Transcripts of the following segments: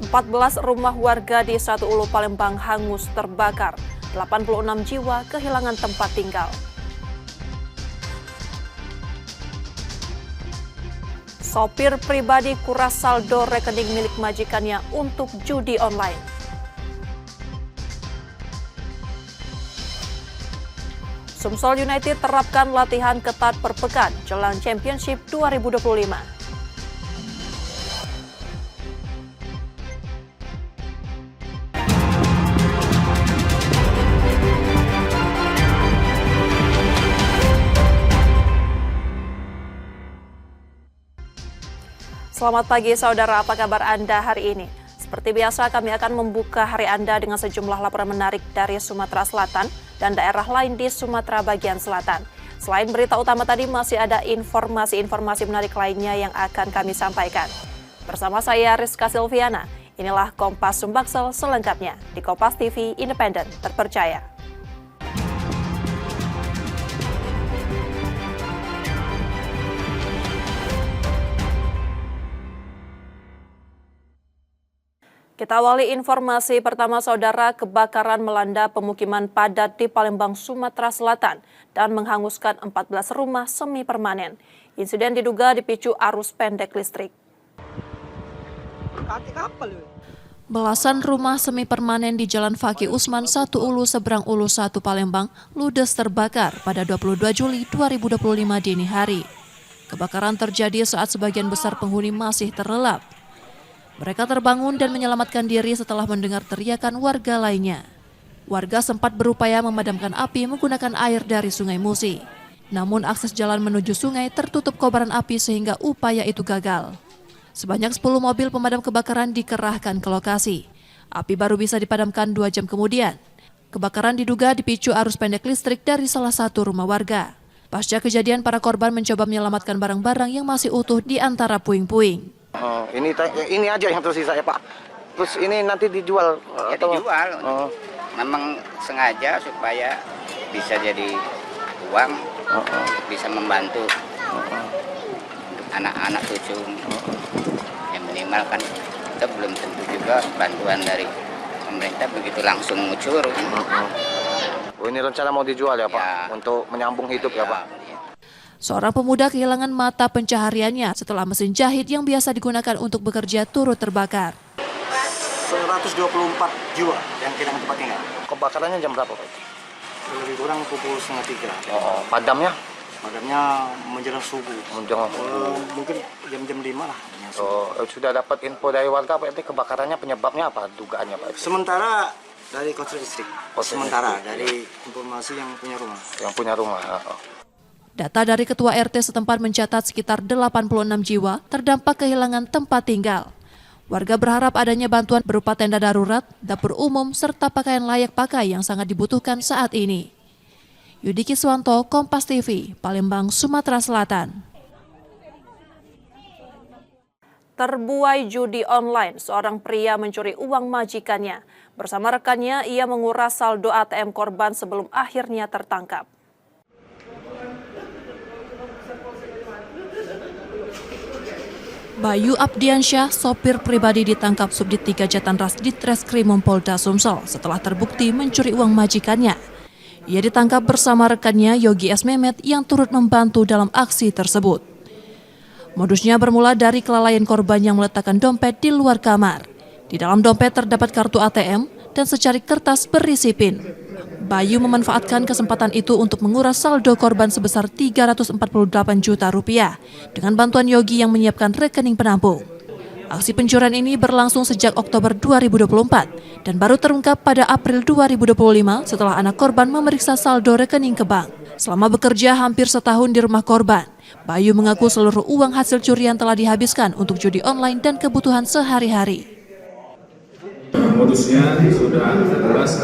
14 rumah warga di Satu Ulu Palembang hangus terbakar. 86 jiwa kehilangan tempat tinggal. Sopir pribadi kuras saldo rekening milik majikannya untuk judi online. Sumsel United terapkan latihan ketat per pekan jelang Championship 2025. Selamat pagi saudara, apa kabar Anda hari ini? Seperti biasa kami akan membuka hari Anda dengan sejumlah laporan menarik dari Sumatera Selatan dan daerah lain di Sumatera bagian selatan. Selain berita utama tadi masih ada informasi-informasi menarik lainnya yang akan kami sampaikan. Bersama saya Rizka Silviana, inilah Kompas Sumbaksel selengkapnya di Kompas TV Independen Terpercaya. Kita awali informasi pertama saudara, kebakaran melanda pemukiman padat di Palembang, Sumatera Selatan dan menghanguskan 14 rumah semi permanen. Insiden diduga dipicu arus pendek listrik. Belasan rumah semi permanen di Jalan Fakih Usman, Satu Ulu, Seberang Ulu 1 Palembang ludes terbakar pada 22 Juli 2025 dini hari. Kebakaran terjadi saat sebagian besar penghuni masih terlelap. Mereka terbangun dan menyelamatkan diri setelah mendengar teriakan warga lainnya. Warga sempat berupaya memadamkan api menggunakan air dari Sungai Musi. Namun akses jalan menuju sungai tertutup kobaran api sehingga upaya itu gagal. Sebanyak 10 mobil pemadam kebakaran dikerahkan ke lokasi. Api baru bisa dipadamkan 2 jam kemudian. Kebakaran diduga dipicu arus pendek listrik dari salah satu rumah warga. Pasca kejadian, para korban mencoba menyelamatkan barang-barang yang masih utuh di antara puing-puing. Oh, ini aja yang tersisa ya Pak. Terus ini nanti dijual ya, atau dijual. Memang sengaja supaya bisa jadi uang, bisa membantu anak-anak cucu. Yang minimal kan kita belum tentu juga bantuan dari pemerintah begitu langsung ngucur. Oh, ini rencana mau dijual ya Pak, ya, untuk menyambung hidup ya Pak. Seorang pemuda kehilangan mata pencahariannya setelah mesin jahit yang biasa digunakan untuk bekerja turut terbakar. 124 jiwa yang kehilangan tempat tinggal. Kebakarannya jam berapa Pak? Lebih kurang pukul 2:30. Oh, padamnya? Padamnya menjelang subuh. Menjelang subuh. Mungkin jam-jam 5 lah. Oh, sudah dapat info dari warga Pak, itu kebakarannya penyebabnya apa? Dugaannya Pak? Sementara dari Kontras Distrik. Sementara dari informasi yang punya rumah. Yang punya rumah. Data dari Ketua RT setempat mencatat sekitar 86 jiwa terdampak kehilangan tempat tinggal. Warga berharap adanya bantuan berupa tenda darurat, dapur umum, serta pakaian layak pakai yang sangat dibutuhkan saat ini. Yudiki Swanto, Kompas TV, Palembang, Sumatera Selatan. Terbuai judi online, seorang pria mencuri uang majikannya. Bersama rekannya, ia menguras saldo ATM korban sebelum akhirnya tertangkap. Bayu Abdiansyah, sopir pribadi ditangkap Subdit 3 Jatanras Ditreskrimum Polda Sumsel setelah terbukti mencuri uang majikannya. Ia ditangkap bersama rekannya Yogi S. Mehmet yang turut membantu dalam aksi tersebut. Modusnya bermula dari kelalaian korban yang meletakkan dompet di luar kamar. Di dalam dompet terdapat kartu ATM dan secari kertas berisi PIN. Bayu memanfaatkan kesempatan itu untuk menguras saldo korban sebesar 348 juta rupiah dengan bantuan Yogi yang menyiapkan rekening penampung. Aksi pencurian ini berlangsung sejak Oktober 2024 dan baru terungkap pada April 2025 setelah anak korban memeriksa saldo rekening ke bank. Selama bekerja hampir setahun di rumah korban, Bayu mengaku seluruh uang hasil curian telah dihabiskan untuk judi online dan kebutuhan sehari-hari. Modusnya sudah jelas,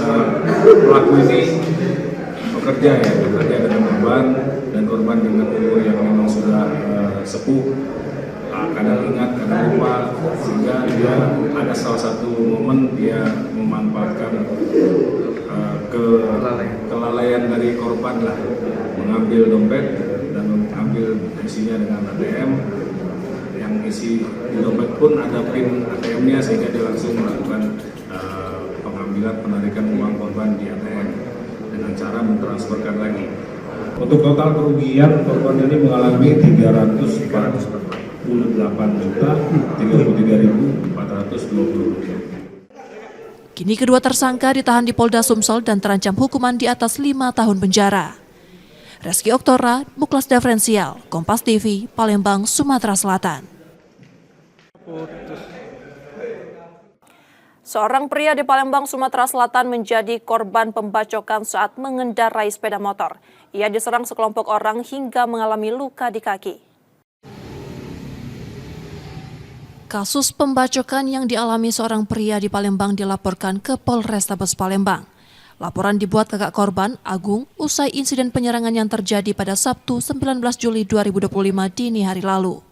pelaku ini bekerja dengan korban, dan korban dengan umur yang memang sudah sepuh, kadang ingat, kadang lupa, sehingga dia ada salah satu momen dia memanfaatkan kelalaian dari korban lah, mengambil dompet dan mengambil isinya dengan ATM yang isi di dompet pun ada PIN ATM-nya sehingga dia langsung melakukan pengambilan penarikan uang korban di ATM dengan cara mentransferkan lagi. Untuk total kerugian korban ini mengalami 348.033.420 rupiah. Kini kedua tersangka ditahan di Polda Sumsel dan terancam hukuman di atas 5 tahun penjara. Reski Oktora, Muklas Diferensial, Kompas TV, Palembang, Sumatera Selatan. Seorang pria di Palembang, Sumatera Selatan menjadi korban pembacokan saat mengendarai sepeda motor. Ia diserang sekelompok orang hingga mengalami luka di kaki. Kasus pembacokan yang dialami seorang pria di Palembang dilaporkan ke Polrestabes Palembang. Laporan dibuat kakak korban, Agung, usai insiden penyerangan yang terjadi pada Sabtu 19 Juli 2025 dini hari lalu.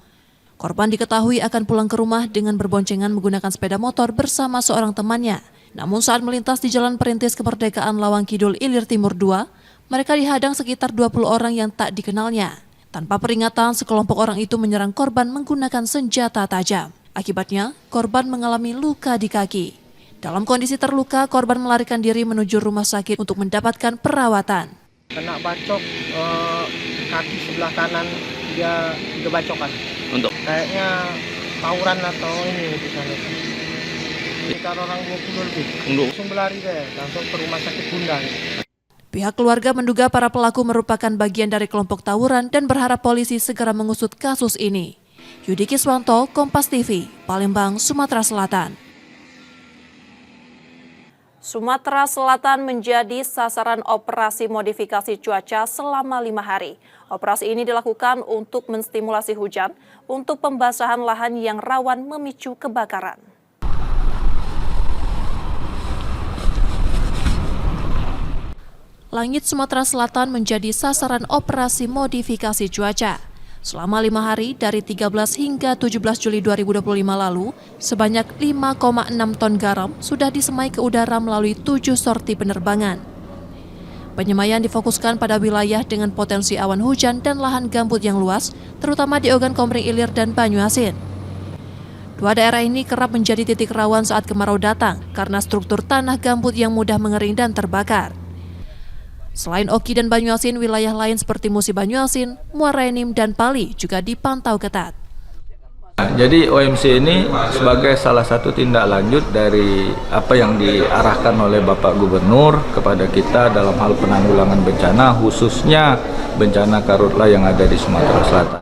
Korban diketahui akan pulang ke rumah dengan berboncengan menggunakan sepeda motor bersama seorang temannya. Namun saat melintas di Jalan Perintis Kemerdekaan Lawang Kidul Ilir Timur 2, mereka dihadang sekitar 20 orang yang tak dikenalnya. Tanpa peringatan, sekelompok orang itu menyerang korban menggunakan senjata tajam. Akibatnya, korban mengalami luka di kaki. Dalam kondisi terluka, korban melarikan diri menuju rumah sakit untuk mendapatkan perawatan. Kena bacok kaki sebelah kanan, dia bacokan. Untuk? Kayaknya tawuran atau ini di sana. Sekitar orang 20 lebih. Langsung berlari deh, langsung ke rumah sakit Bunda. Pihak keluarga menduga para pelaku merupakan bagian dari kelompok tawuran dan berharap polisi segera mengusut kasus ini. Yudi Kiswanto, Kompas TV, Palembang, Sumatera Selatan. Sumatera Selatan menjadi sasaran operasi modifikasi cuaca selama 5 hari. Operasi ini dilakukan untuk menstimulasi hujan untuk pembasahan lahan yang rawan memicu kebakaran. Langit Sumatera Selatan menjadi sasaran operasi modifikasi cuaca. Selama 5 hari dari 13 hingga 17 Juli 2025 lalu, sebanyak 5,6 ton garam sudah disemai ke udara melalui 7 sorti penerbangan. Penyemaian difokuskan pada wilayah dengan potensi awan hujan dan lahan gambut yang luas, terutama di Ogan Komering Ilir dan Banyuasin. Dua daerah ini kerap menjadi titik rawan saat kemarau datang karena struktur tanah gambut yang mudah mengering dan terbakar. Selain Oki dan Banyuasin, wilayah lain seperti Musi Banyuasin, Muara Enim, dan Pali juga dipantau ketat. Jadi OMC ini sebagai salah satu tindak lanjut dari apa yang diarahkan oleh Bapak Gubernur kepada kita dalam hal penanggulangan bencana, khususnya bencana karhutla yang ada di Sumatera Selatan.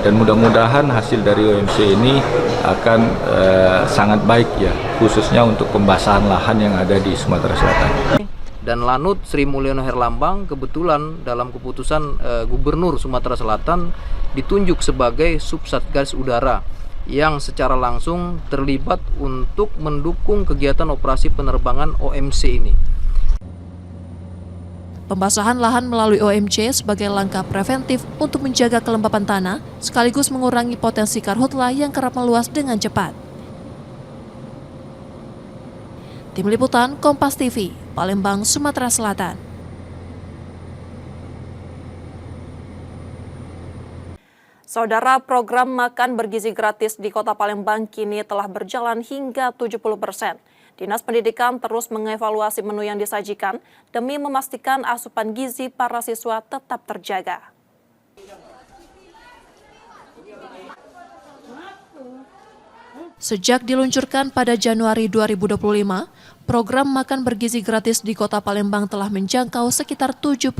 Dan mudah-mudahan hasil dari OMC ini akan sangat baik ya, khususnya untuk pembasahan lahan yang ada di Sumatera Selatan. Dan Lanut Sri Mulyono Herlambang kebetulan dalam keputusan Gubernur Sumatera Selatan ditunjuk sebagai Subsatgas Udara yang secara langsung terlibat untuk mendukung kegiatan operasi penerbangan OMC ini. Pembasahan lahan melalui OMC sebagai langkah preventif untuk menjaga kelembapan tanah sekaligus mengurangi potensi karhutla yang kerap meluas dengan cepat. Tim Liputan Kompas TV, Palembang, Sumatera Selatan. Saudara, program makan bergizi gratis di Kota Palembang kini telah berjalan hingga 70%. Dinas Pendidikan terus mengevaluasi menu yang disajikan demi memastikan asupan gizi para siswa tetap terjaga. Sejak diluncurkan pada Januari 2025, program makan bergizi gratis di Kota Palembang telah menjangkau sekitar 70%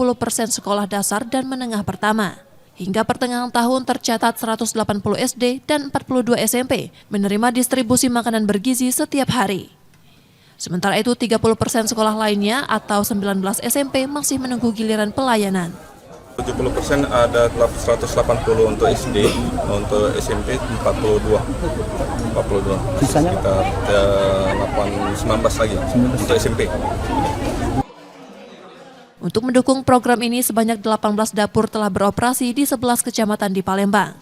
sekolah dasar dan menengah pertama. Hingga pertengahan tahun tercatat 180 SD dan 42 SMP menerima distribusi makanan bergizi setiap hari. Sementara itu 30% sekolah lainnya atau 19 SMP masih menunggu giliran pelayanan. 70% ada 180 untuk SD, untuk SMP 42. Sisanya sekitar 19 lagi untuk SMP. Untuk mendukung program ini sebanyak 18 dapur telah beroperasi di 11 kecamatan di Palembang.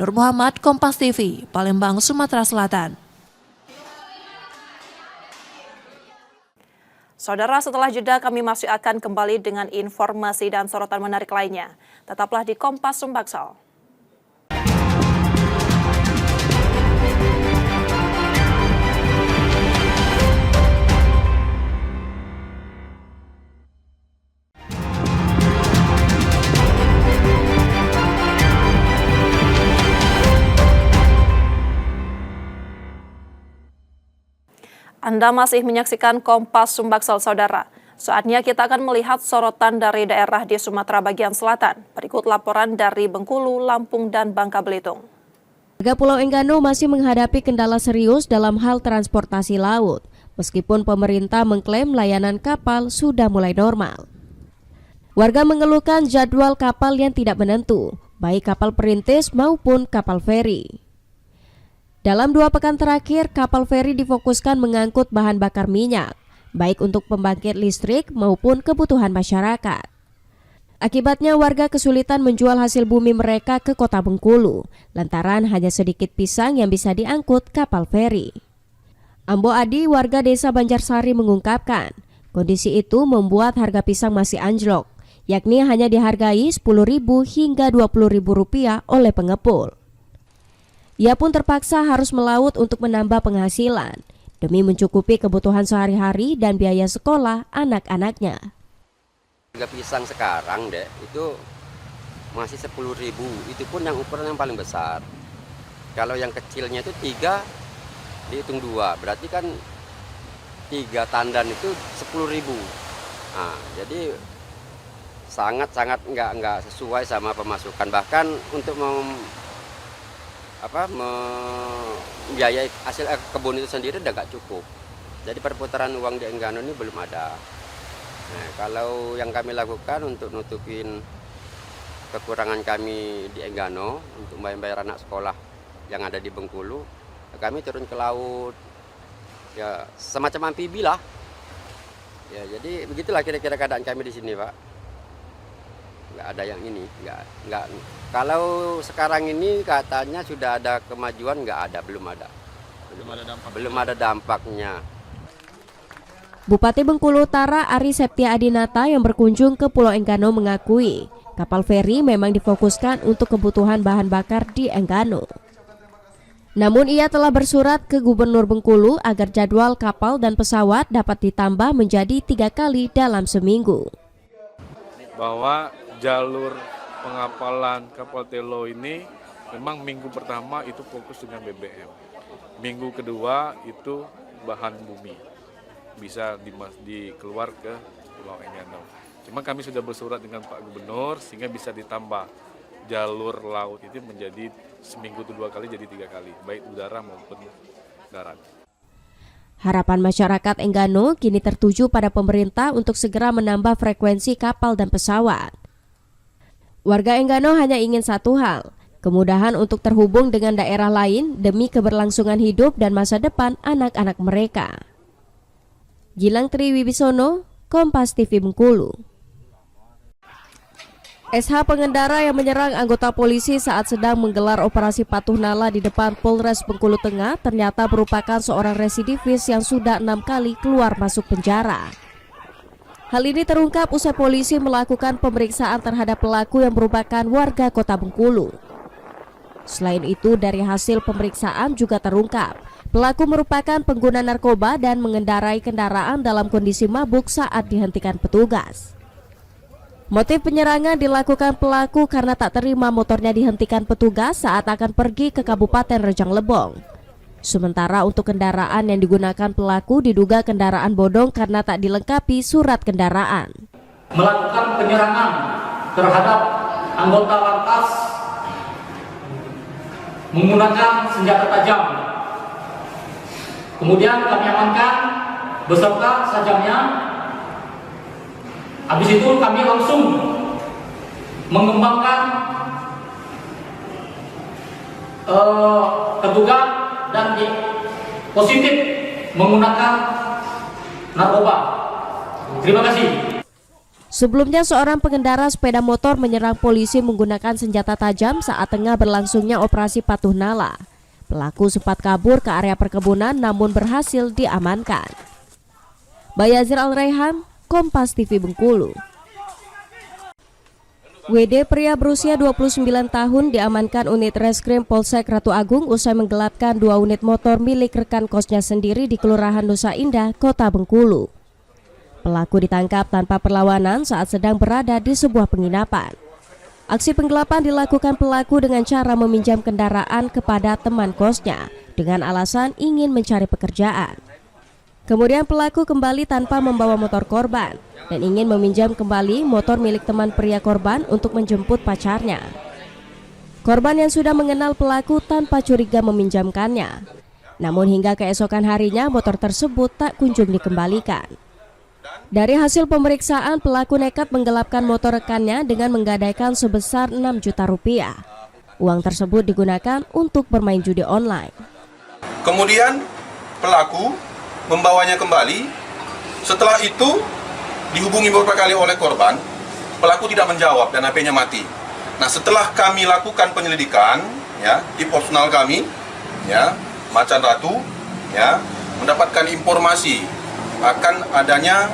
Nur Muhammad, Kompas TV, Palembang, Sumatera Selatan. Saudara, setelah jeda kami masih akan kembali dengan informasi dan sorotan menarik lainnya. Tetaplah di Kompas Sumbaksel. Anda masih menyaksikan Kompas Sumbaksel, saudara. Saatnya kita akan melihat sorotan dari daerah di Sumatera bagian selatan. Berikut laporan dari Bengkulu, Lampung, dan Bangka Belitung. Warga Pulau Enggano masih menghadapi kendala serius dalam hal transportasi laut, meskipun pemerintah mengklaim layanan kapal sudah mulai normal. Warga mengeluhkan jadwal kapal yang tidak menentu, baik kapal perintis maupun kapal feri. Dalam 2 pekan terakhir, kapal feri difokuskan mengangkut bahan bakar minyak, baik untuk pembangkit listrik maupun kebutuhan masyarakat. Akibatnya warga kesulitan menjual hasil bumi mereka ke kota Bengkulu, lantaran hanya sedikit pisang yang bisa diangkut kapal feri. Ambo Adi, warga desa Banjarsari, mengungkapkan, kondisi itu membuat harga pisang masih anjlok, yakni hanya dihargai Rp10.000 hingga Rp20.000 oleh pengepul. Ia pun terpaksa harus melaut untuk menambah penghasilan demi mencukupi kebutuhan sehari-hari dan biaya sekolah anak-anaknya. Harga pisang sekarang itu masih Rp10.000, itu pun yang ukuran yang paling besar. Kalau yang kecilnya itu 3, dihitung 2, berarti kan 3 tandan itu Rp10.000. Nah, jadi sangat nggak sesuai sama pemasukan, bahkan untuk membiayai hasil kebun itu sendiri udah nggak cukup. Jadi perputaran uang di Enggano ini belum ada. Nah, kalau yang kami lakukan untuk nutupin kekurangan kami di Enggano untuk bayar anak sekolah yang ada di Bengkulu, kami turun ke laut, ya semacam amfibi lah. Ya, jadi begitulah kira-kira keadaan kami di sini, Pak. Nggak ada yang ini, nggak. Kalau sekarang ini katanya sudah ada kemajuan, nggak ada, belum ada dampaknya. Bupati Bengkulu Utara Ari Septia Adinata yang berkunjung ke Pulau Enggano mengakui kapal feri memang difokuskan untuk kebutuhan bahan bakar di Enggano. Namun ia telah bersurat ke Gubernur Bengkulu agar jadwal kapal dan pesawat dapat ditambah menjadi 3 kali dalam seminggu. Bahwa jalur pengapalan kapal Telo ini memang minggu pertama itu fokus dengan BBM. Minggu kedua itu bahan bumi. Bisa dikeluar ke Pulau Enggano. Cuma kami sudah bersurat dengan Pak Gubernur sehingga bisa ditambah jalur laut itu menjadi seminggu itu 2 kali jadi 3 kali, baik udara maupun darat. Harapan masyarakat Enggano kini tertuju pada pemerintah untuk segera menambah frekuensi kapal dan pesawat. Warga Enggano hanya ingin satu hal, kemudahan untuk terhubung dengan daerah lain demi keberlangsungan hidup dan masa depan anak-anak mereka. Gilang Triwibisono, Kompas TV Bengkulu. SH pengendara yang menyerang anggota polisi saat sedang menggelar operasi patuh nala di depan Polres Bengkulu Tengah ternyata merupakan seorang residivis yang sudah 6 kali keluar masuk penjara. Hal ini terungkap usai polisi melakukan pemeriksaan terhadap pelaku yang merupakan warga kota Bengkulu. Selain itu, dari hasil pemeriksaan juga terungkap pelaku merupakan pengguna narkoba dan mengendarai kendaraan dalam kondisi mabuk saat dihentikan petugas. Motif penyerangan dilakukan pelaku karena tak terima motornya dihentikan petugas saat akan pergi ke Kabupaten Rejang Lebong. Sementara untuk kendaraan yang digunakan pelaku diduga kendaraan bodong karena tak dilengkapi surat kendaraan. Melakukan penyerangan terhadap anggota lantas menggunakan senjata tajam. Kemudian kami amankan beserta sajamnya. Habis itu kami langsung mengembangkan terduga dan positif menggunakan narkoba. Terima kasih. Sebelumnya seorang pengendara sepeda motor menyerang polisi menggunakan senjata tajam saat tengah berlangsungnya operasi patuh nala. Pelaku sempat kabur ke area perkebunan namun berhasil diamankan. Bayazir Al-Raihan, Kompas TV Bengkulu. WD pria berusia 29 tahun diamankan unit reskrim Polsek Ratu Agung usai menggelapkan 2 unit motor milik rekan kosnya sendiri di Kelurahan Nusa Indah, Kota Bengkulu. Pelaku ditangkap tanpa perlawanan saat sedang berada di sebuah penginapan. Aksi penggelapan dilakukan pelaku dengan cara meminjam kendaraan kepada teman kosnya dengan alasan ingin mencari pekerjaan. Kemudian pelaku kembali tanpa membawa motor korban dan ingin meminjam kembali motor milik teman pria korban untuk menjemput pacarnya. Korban yang sudah mengenal pelaku tanpa curiga meminjamkannya. Namun hingga keesokan harinya motor tersebut tak kunjung dikembalikan. Dari hasil pemeriksaan, pelaku nekat menggelapkan motor rekannya dengan menggadaikan sebesar 6 juta rupiah. Uang tersebut digunakan untuk bermain judi online. Kemudian pelaku membawanya kembali. Setelah itu dihubungi beberapa kali oleh korban. Pelaku tidak menjawab dan HP-nya mati. Nah, setelah kami lakukan penyelidikan, ya, tim personal kami, ya, Macan Ratu, ya, mendapatkan informasi akan adanya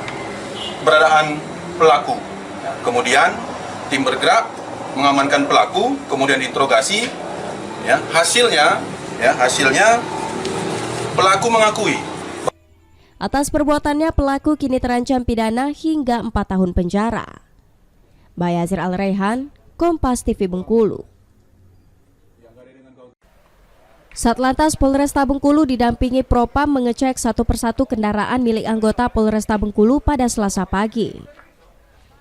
keberadaan pelaku. Ya, kemudian tim bergerak mengamankan pelaku, kemudian diinterogasi. Ya, hasilnya pelaku mengakui. Atas perbuatannya, pelaku kini terancam pidana hingga 4 tahun penjara. Bayazir Al-Raihan, Kompas TV Bengkulu. Satlantas Polresta Bengkulu didampingi Propam mengecek satu persatu kendaraan milik anggota Polresta Bengkulu pada Selasa pagi.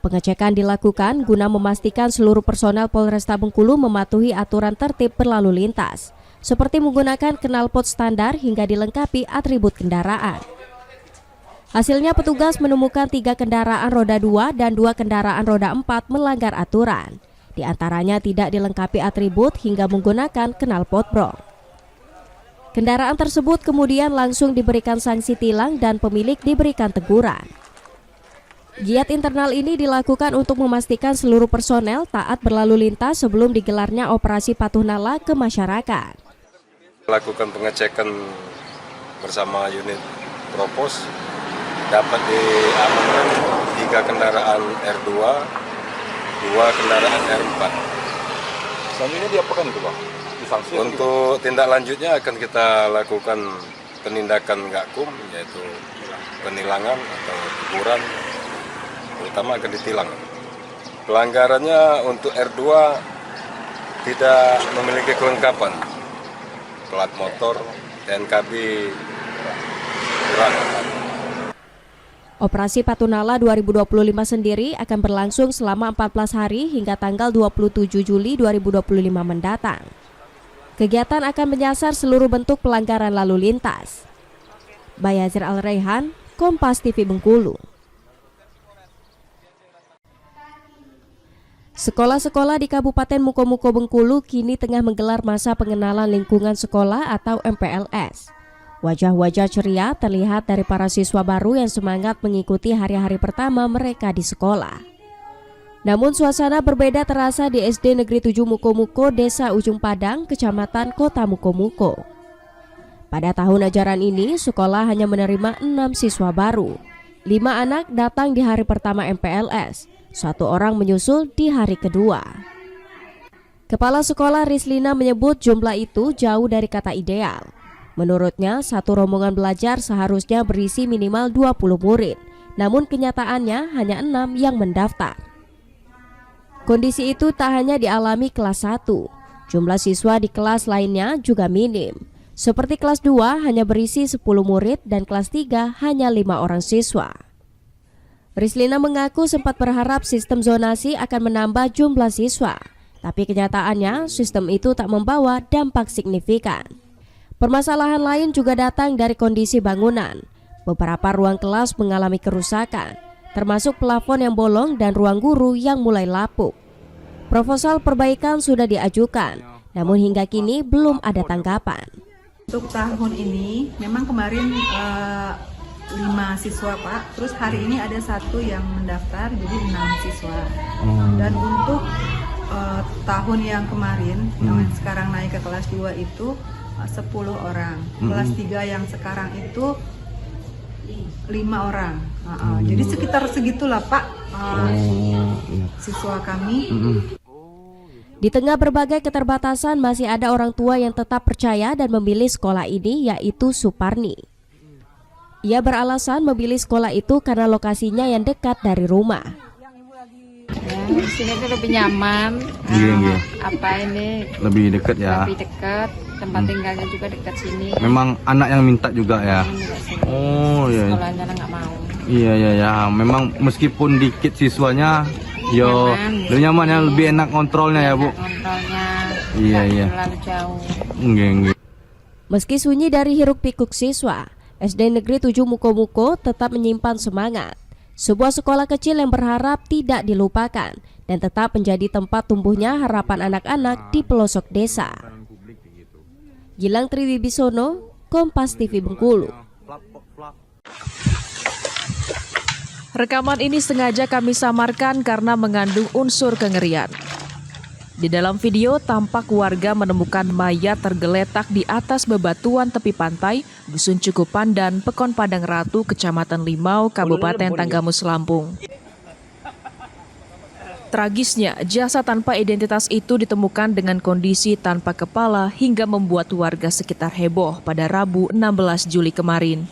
Pengecekan dilakukan guna memastikan seluruh personel Polresta Bengkulu mematuhi aturan tertib berlalu lintas, seperti menggunakan knalpot standar hingga dilengkapi atribut kendaraan. Hasilnya petugas menemukan 3 kendaraan roda 2 dan 2 kendaraan roda 4 melanggar aturan. Di antaranya tidak dilengkapi atribut hingga menggunakan knalpot brong. Kendaraan tersebut kemudian langsung diberikan sanksi tilang dan pemilik diberikan teguran. Giat internal ini dilakukan untuk memastikan seluruh personel taat berlalu lintas sebelum digelarnya operasi patuh nala ke masyarakat. Lakukan pengecekan bersama unit Propos, dapat diamankan 3 kendaraan R2, 2 kendaraan R4. Selanjutnya diapakan itu, Bang? Disanksi? Untuk tindak lanjutnya akan kita lakukan penindakan gakum, yaitu penilangan atau teguran, terutama akan ditilang. Pelanggarannya untuk R2 tidak memiliki kelengkapan, plat motor, TNKB kurang. Operasi Patunala 2025 sendiri akan berlangsung selama 14 hari hingga tanggal 27 Juli 2025 mendatang. Kegiatan akan menyasar seluruh bentuk pelanggaran lalu lintas. Bayazir Al-Raihan, Kompas TV Bengkulu. Sekolah-sekolah di Kabupaten Mukomuko Bengkulu kini tengah menggelar masa pengenalan lingkungan sekolah atau MPLS. Wajah-wajah ceria terlihat dari para siswa baru yang semangat mengikuti hari-hari pertama mereka di sekolah. Namun suasana berbeda terasa di SD Negeri 7 Mukomuko, Desa Ujung Padang, Kecamatan Kota Mukomuko. Pada tahun ajaran ini, sekolah hanya menerima 6 siswa baru. 5 anak datang di hari pertama MPLS, 1 orang menyusul di hari kedua. Kepala Sekolah Rislina menyebut jumlah itu jauh dari kata ideal. Menurutnya, satu rombongan belajar seharusnya berisi minimal 20 murid, namun kenyataannya hanya 6 yang mendaftar. Kondisi itu tak hanya dialami kelas 1, jumlah siswa di kelas lainnya juga minim. Seperti kelas 2 hanya berisi 10 murid dan kelas 3 hanya 5 orang siswa. Rislina mengaku sempat berharap sistem zonasi akan menambah jumlah siswa, tapi kenyataannya sistem itu tak membawa dampak signifikan. Permasalahan lain juga datang dari kondisi bangunan. Beberapa ruang kelas mengalami kerusakan, termasuk plafon yang bolong dan ruang guru yang mulai lapuk. Proposal perbaikan sudah diajukan, namun hingga kini belum ada tanggapan. Untuk tahun ini, memang kemarin 5 siswa Pak, terus hari ini ada 1 yang mendaftar, jadi 6 siswa. Dan untuk tahun yang kemarin, yang sekarang naik ke kelas 2 itu 10 orang, kelas 3 yang sekarang itu 5 orang. Jadi sekitar segitulah Pak siswa kami. Di tengah berbagai keterbatasan masih ada orang tua yang tetap percaya dan memilih sekolah ini, yaitu Suparni. Ia beralasan memilih sekolah itu karena lokasinya yang dekat dari rumah. Ya, di sini tuh lebih nyaman. Apa ini? Lebih dekat ya. Lebih dekat. tempat tinggalnya juga dekat sini. Memang anak yang minta juga ya? Oh iya. Sekolahnya nggak mau. Iya. Memang meskipun dikit siswanya, nyaman ya, lebih enak kontrolnya ya Bu? Kontrolnya. Iya. Terlalu jauh. Nggih. Meski sunyi dari hiruk pikuk siswa, SD Negeri 7 Muko-Muko tetap menyimpan semangat. Sebuah sekolah kecil yang berharap tidak dilupakan dan tetap menjadi tempat tumbuhnya harapan anak-anak di pelosok desa. Gilang Triwibisono, Kompas TV Bengkulu. Rekaman ini sengaja kami samarkan karena mengandung unsur kengerian. Di dalam video tampak warga menemukan mayat tergeletak di atas bebatuan tepi pantai Dusun Cukupan dan Pekon Padang Ratu, Kecamatan Limau, Kabupaten Tanggamus, Lampung. Tragisnya, jasad tanpa identitas itu ditemukan dengan kondisi tanpa kepala hingga membuat warga sekitar heboh pada Rabu 16 Juli kemarin.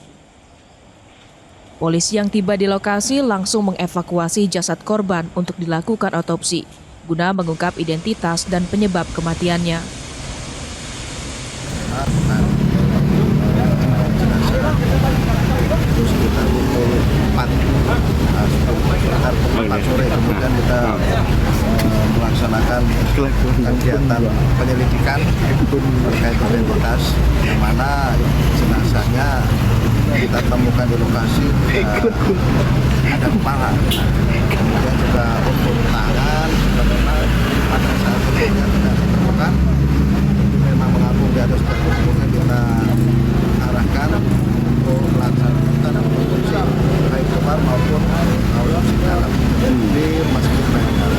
Polisi yang tiba di lokasi langsung mengevakuasi jasad korban untuk dilakukan otopsi guna mengungkap identitas dan penyebab kematiannya. Sekitar pukul 4 sore kemudian kita melaksanakan kegiatan penyelidikan terkait identitas, yang mana jenazahnya kita temukan di lokasi ada kepala, kemudian juga untuk tangan memang pada saat sebelumnya tidak ditemukan, memang mengapung di atas kemudian kita arahkan untuk melaksanakan otopsi baik kepala maupun otopsi dalam di Masjid Bayangkara.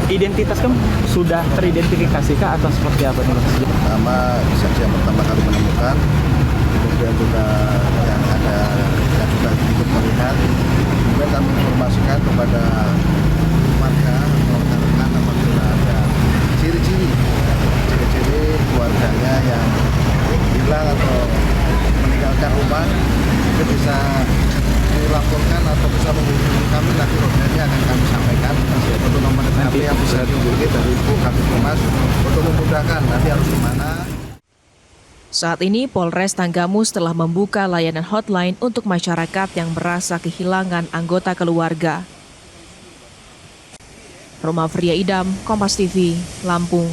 Identitas kan sudah teridentifikasi atau seperti apa nih Mas? Pertama, saksi yang pertama kali menemukan, kemudian juga yang ada yang juga ikut melihat, kemudian kami informasikan kepada warga atau rekan-rekan apabila ada ciri-ciri keluarganya yang hilang atau meninggalkan rumah, itu bisa dilaporkan atau bisa menghubungi kami, nanti roadmapnya akan kami sampaikan untuk nomor HP yang bisa dihubungi dari Ibu Kabid Humas untuk memudahkan nanti harus kemana. Saat ini Polres Tanggamus telah membuka layanan hotline untuk masyarakat yang merasa kehilangan anggota keluarga. Roma Fria Idam, Kompas TV, Lampung.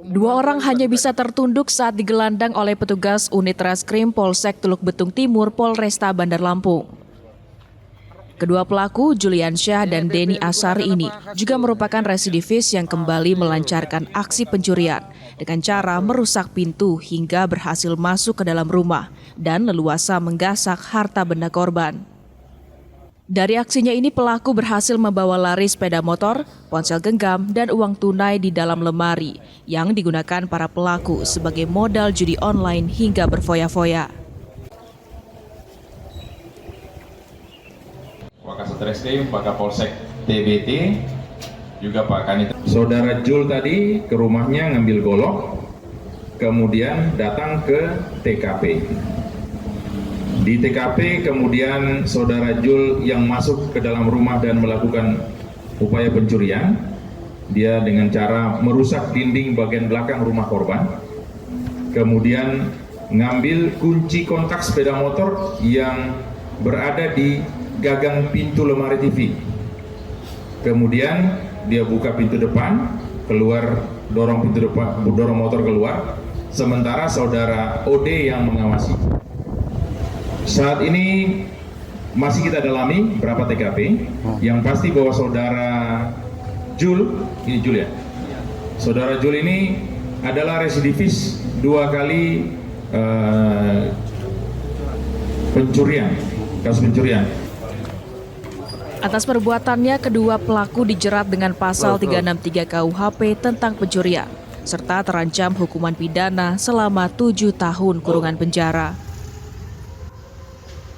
Dua orang hanya bisa tertunduk saat digelandang oleh petugas unit Reskrim Polsek Teluk Betung Timur Polresta Bandar Lampung. Kedua pelaku, Juliansyah dan Denny Asari ini juga merupakan residivis yang kembali melancarkan aksi pencurian dengan cara merusak pintu hingga berhasil masuk ke dalam rumah dan leluasa menggasak harta benda korban. Dari aksinya ini pelaku berhasil membawa lari sepeda motor, ponsel genggam, dan uang tunai di dalam lemari yang digunakan para pelaku sebagai modal judi online hingga berfoya-foya. Wakasat Reskrim, Pak Kapolsek TBT, juga Pak Kanit. Saudara Jul tadi ke rumahnya ngambil golok, kemudian datang ke TKP. Di TKP kemudian saudara Jul yang masuk ke dalam rumah dan melakukan upaya pencurian. Dia dengan cara merusak dinding bagian belakang rumah korban. Kemudian ngambil kunci kontak sepeda motor yang berada di gagang pintu lemari TV. Kemudian dia buka pintu depan, keluar, dorong pintu depan, dorong motor keluar. Sementara saudara OD yang mengawasi. Saat ini masih kita dalami berapa TKP. Yang pasti bahwa saudara Jul, ini Jul ya. Saudara Jul ini adalah residivis 2 kali pencurian, kasus pencurian. Atas perbuatannya, kedua pelaku dijerat dengan pasal 363 KUHP tentang pencurian, serta terancam hukuman pidana selama 7 tahun kurungan penjara.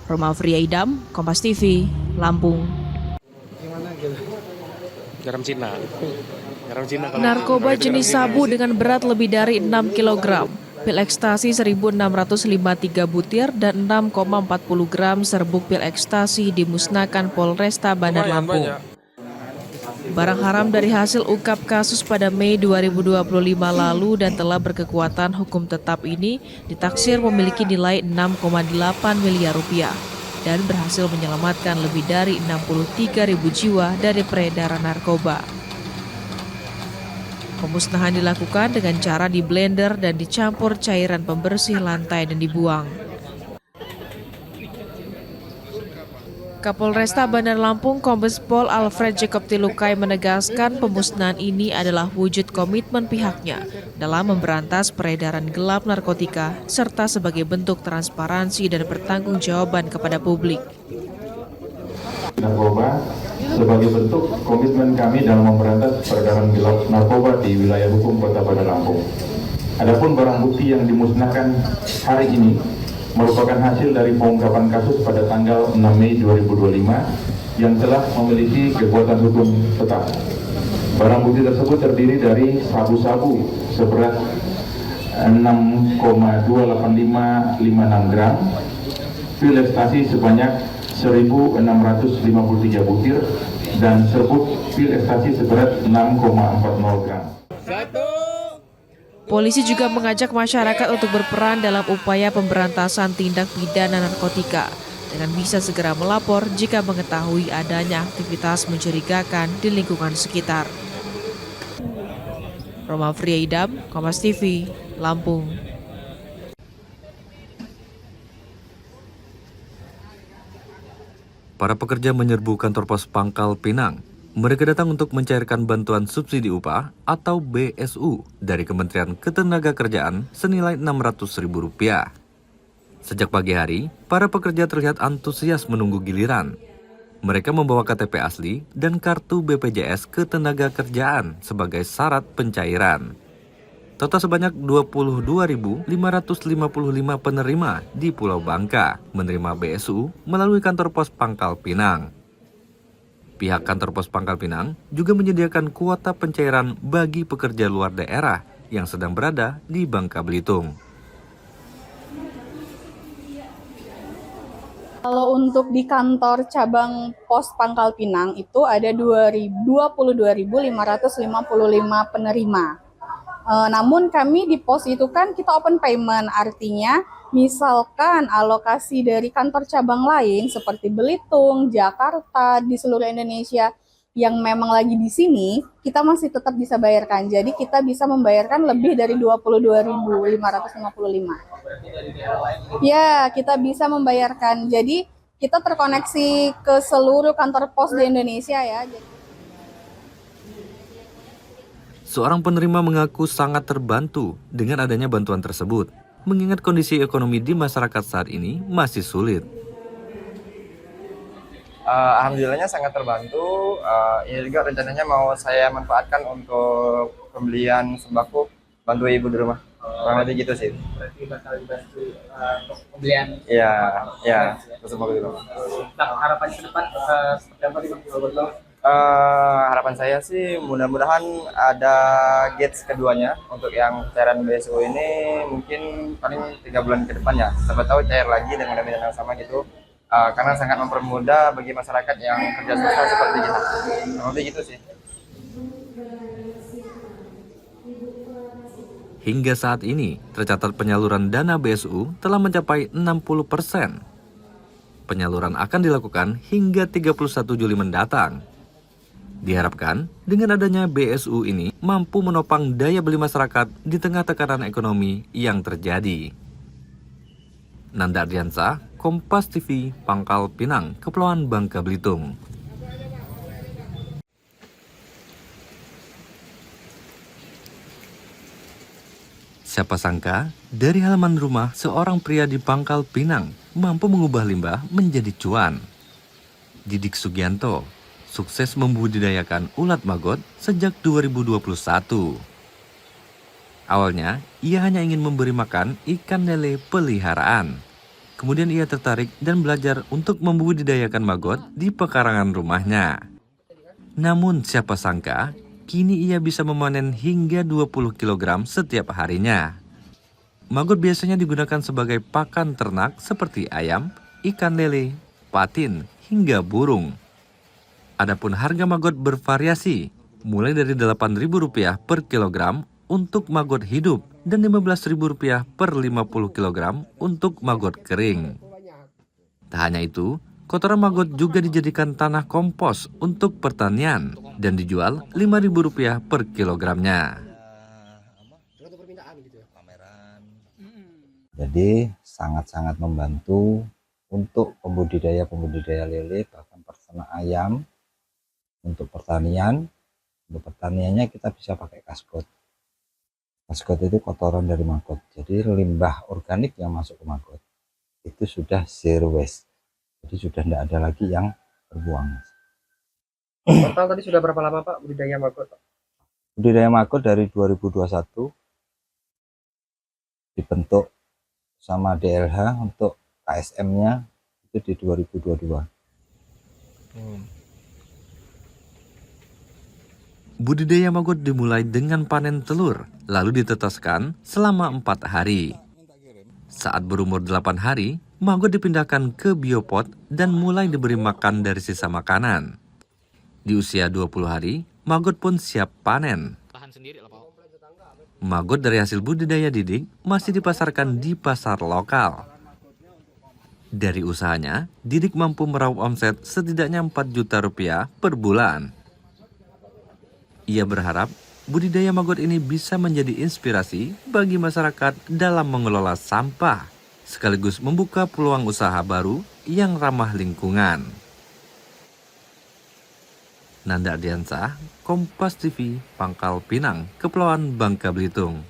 Roma Fria Idam, Kompas TV, Lampung. Garam Cina. Narkoba jenis sabu dengan berat lebih dari 6 kg pil ekstasi 1.653 butir dan 6,40 gram serbuk pil ekstasi dimusnahkan Polresta Bandar Lampung. Barang haram dari hasil ungkap kasus pada Mei 2025 lalu dan telah berkekuatan hukum tetap ini ditaksir memiliki nilai 6,8 miliar rupiah dan berhasil menyelamatkan lebih dari 63.000 jiwa dari peredaran narkoba. Pemusnahan dilakukan dengan cara di blender dan dicampur cairan pembersih lantai dan dibuang. Kapolresta Bandar Lampung Kombes Pol Alfred Jacob Tilukai menegaskan pemusnahan ini adalah wujud komitmen pihaknya dalam memberantas peredaran gelap narkotika serta sebagai bentuk transparansi dan pertanggungjawaban kepada publik. Narkoba sebagai bentuk komitmen kami dalam memberantas peredaran gelap narkoba di wilayah hukum Kota Bandar Lampung. Adapun barang bukti yang dimusnahkan hari ini merupakan hasil dari pengungkapan kasus pada tanggal 6 Mei 2025 yang telah memiliki kekuatan hukum tetap. Barang bukti tersebut terdiri dari sabu-sabu seberat 6,28556 gram, pil ekstasi sebanyak 1.653 butir, dan serbuk pil ekstasi seberat 6,40 gram. Polisi juga mengajak masyarakat untuk berperan dalam upaya pemberantasan tindak pidana narkotika dengan bisa segera melapor jika mengetahui adanya aktivitas mencurigakan di lingkungan sekitar. Roma Friaidam, Kompas TV, Lampung. Para pekerja menyerbu kantor pos Pangkal Pinang. Mereka datang untuk mencairkan bantuan subsidi upah atau BSU dari Kementerian Ketenagakerjaan senilai Rp600.000. Sejak pagi hari, para pekerja terlihat antusias menunggu giliran. Mereka membawa KTP asli dan kartu BPJS Ketenagakerjaan sebagai syarat pencairan. Total sebanyak 22.555 penerima di Pulau Bangka menerima BSU melalui kantor pos Pangkal Pinang. Pihak kantor pos Pangkal Pinang juga menyediakan kuota pencairan bagi pekerja luar daerah yang sedang berada di Bangka Belitung. Kalau untuk di kantor cabang pos Pangkal Pinang itu ada 22.555 penerima. Namun kami di pos itu kan kita open payment, artinya misalkan alokasi dari kantor cabang lain seperti Belitung, Jakarta, di seluruh Indonesia yang memang lagi di sini, kita masih tetap bisa bayarkan. Jadi kita bisa membayarkan lebih dari 22.555. Ya, kita bisa membayarkan. Jadi kita terkoneksi ke seluruh kantor pos di Indonesia ya. Seorang penerima mengaku sangat terbantu dengan adanya bantuan tersebut, mengingat kondisi ekonomi di masyarakat saat ini masih sulit. Alhamdulillahnya sangat terbantu. Ini juga rencananya mau saya manfaatkan untuk pembelian sembako, bantu ibu di rumah. Kurang lebih gitu sih. Berarti bakal dibantu untuk pembelian. Iya, sembako di rumah. Harapan ke depan seperti apa nih? Harapan saya sih mudah-mudahan ada gates keduanya untuk yang cairan BSU ini mungkin paling 3 bulan ke depannya. Siapa tahu cair lagi dengan dana yang sama gitu. Karena sangat mempermudah bagi masyarakat yang kerja sosial seperti kita. Lebih gitu sih. Hingga saat ini, tercatat penyaluran dana BSU telah mencapai 60%. Penyaluran akan dilakukan hingga 31 Juli mendatang. Diharapkan, dengan adanya BSU ini mampu menopang daya beli masyarakat di tengah tekanan ekonomi yang terjadi. Nanda Ardiansa, Kompas TV, Pangkal Pinang, Kepulauan Bangka Belitung. Siapa sangka, dari halaman rumah seorang pria di Pangkal Pinang mampu mengubah limbah menjadi cuan. Didik Sugianto sukses membudidayakan ulat maggot sejak 2021. Awalnya, ia hanya ingin memberi makan ikan lele peliharaan. Kemudian ia tertarik dan belajar untuk membudidayakan maggot di pekarangan rumahnya. Namun siapa sangka, kini ia bisa memanen hingga 20 kg setiap harinya. maggot biasanya digunakan sebagai pakan ternak seperti ayam, ikan lele, patin, hingga burung. Adapun harga maggot bervariasi, mulai dari Rp8.000 per kilogram untuk maggot hidup dan Rp15.000 per 50 kilogram untuk maggot kering. Tak hanya itu, kotoran maggot juga dijadikan tanah kompos untuk pertanian dan dijual Rp5.000 per kilogramnya. Jadi sangat-sangat membantu untuk pembudidaya lele, bahkan peternak ayam. Untuk pertanian, untuk pertaniannya kita bisa pakai kaskot. Kaskot itu kotoran dari maggot. Jadi limbah organik yang masuk ke maggot itu sudah zero waste. Jadi sudah tidak ada lagi yang terbuang. Total tadi sudah berapa lama Pak budidaya maggot? Budidaya maggot dari 2021 dibentuk sama DLH untuk KSM-nya itu di 2022. Budidaya maggot dimulai dengan panen telur, lalu ditetaskan selama 4 hari. Saat berumur 8 hari, maggot dipindahkan ke biopot dan mulai diberi makan dari sisa makanan. Di usia 20 hari, maggot pun siap panen. Maggot dari hasil budidaya didik masih dipasarkan di pasar lokal. Dari usahanya, Didik mampu meraup omset setidaknya Rp4 juta per bulan. Ia berharap budidaya maggot ini bisa menjadi inspirasi bagi masyarakat dalam mengelola sampah, sekaligus membuka peluang usaha baru yang ramah lingkungan. Nanda Ardiansah, Kompas TV, Pangkal Pinang, Kepulauan Bangka Belitung.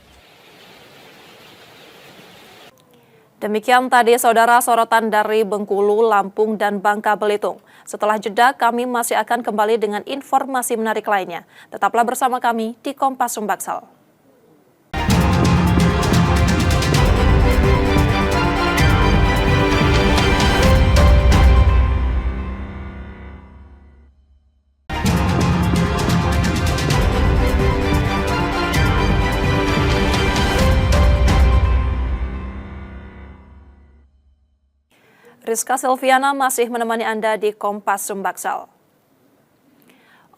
Demikian tadi saudara sorotan dari Bengkulu, Lampung, dan Bangka Belitung. Setelah jeda kami masih akan kembali dengan informasi menarik lainnya. Tetaplah bersama kami di Kompas Sumbaksel. Rizka Silviana masih menemani Anda di Kompas Sumbaksel.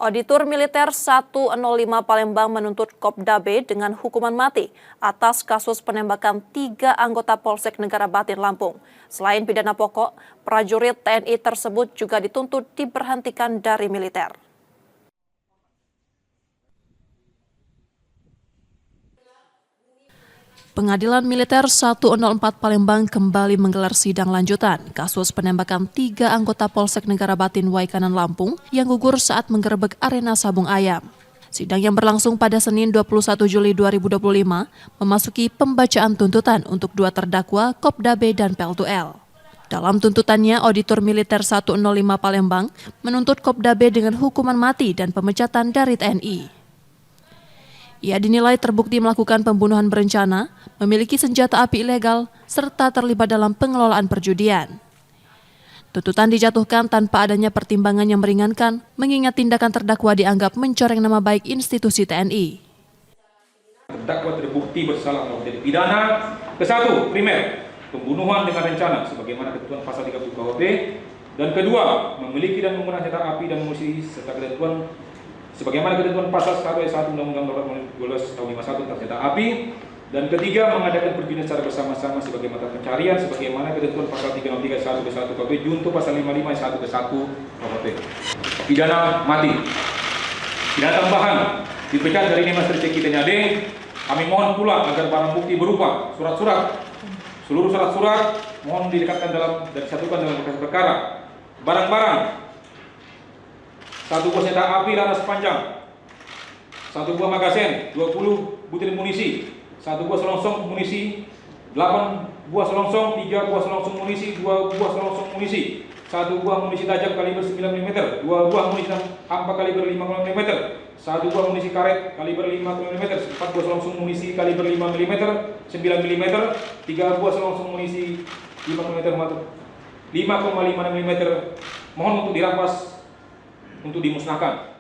Auditor Militer 105 Palembang menuntut Kopda B dengan hukuman mati atas kasus penembakan 3 anggota Polsek Negara Batin Lampung. Selain pidana pokok, prajurit TNI tersebut juga dituntut diberhentikan dari militer. Pengadilan Militer 104 Palembang kembali menggelar sidang lanjutan kasus penembakan 3 anggota Polsek Negara Batin Waikanan Lampung yang gugur saat menggerebek arena sabung ayam. Sidang yang berlangsung pada Senin 21 Juli 2025 memasuki pembacaan tuntutan untuk 2 terdakwa Kopda B dan Pel2L. Dalam tuntutannya, Auditor Militer 105 Palembang menuntut Kopda B dengan hukuman mati dan pemecatan dari TNI. Ia dinilai terbukti melakukan pembunuhan berencana, memiliki senjata api ilegal, serta terlibat dalam pengelolaan perjudian. Tuntutan dijatuhkan tanpa adanya pertimbangan yang meringankan, mengingat tindakan terdakwa dianggap mencoreng nama baik institusi TNI. Terdakwa terbukti bersalah melakukan pidana ke-1 primer pembunuhan dengan rencana sebagaimana ketentuan pasal 30 KUHP, dan kedua memiliki dan menggunakan senjata api dan amunisi serta ketentuan sebagaimana ketentuan pasal 1 ayat 1 Undang-Undang 12 tahun 51 tentang senjata api, dan ketiga mengadakan perjudian secara bersama-sama sebagai mata pencarian sebagaimana ketentuan pasal 303 1 ke 1 KUHP junto pasal 55 ayat 1 ke 1 KUHP. Pidana mati. Pidana tambahan dipecat dari Dinas Tercek kita Nyadeng. Kami mohon pula agar barang bukti berupa surat-surat, seluruh surat-surat mohon didekatkan dalam dan disatukan dalam berkas perkara. Barang-barang 1 buah senjata api laras panjang, 1 buah magazen, 20 butir munisi, 1 buah selongsong munisi, 8 buah selongsong, 3 buah selongsong munisi, 2 buah selongsong munisi, 1 buah munisi tajam kaliber 9 mm, 2 buah munisi hampa kaliber 5 mm, 1 buah munisi karet kaliber 5 mm, 4 buah selongsong munisi kaliber 5 mm, 9 mm, 3 buah selongsong munisi 5 mm, 5,5 mm, mohon untuk dirampas untuk dimusnahkan.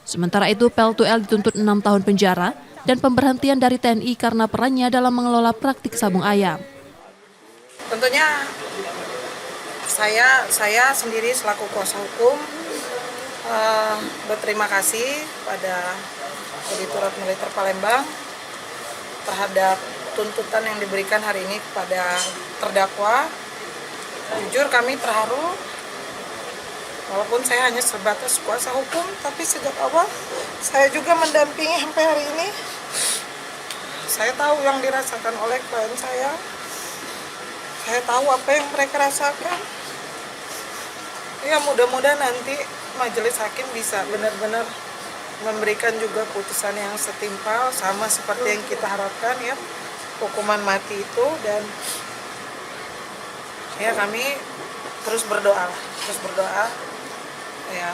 Sementara itu, Pel2L dituntut 6 tahun penjara dan pemberhentian dari TNI karena perannya dalam mengelola praktik sabung ayam. Tentunya saya sendiri selaku kuasa hukum berterima kasih pada Auditor Militer Palembang terhadap tuntutan yang diberikan hari ini kepada terdakwa. Jujur kami terharu, walaupun saya hanya sebatas kuasa hukum, tapi sejak awal saya juga mendampingi sampai hari ini. Saya tahu yang dirasakan oleh klien saya tahu apa yang mereka rasakan. Ya mudah-mudahan nanti majelis hakim bisa benar-benar memberikan juga putusan yang setimpal sama seperti yang kita harapkan ya, hukuman mati itu. Dan ya kami terus berdoa ya,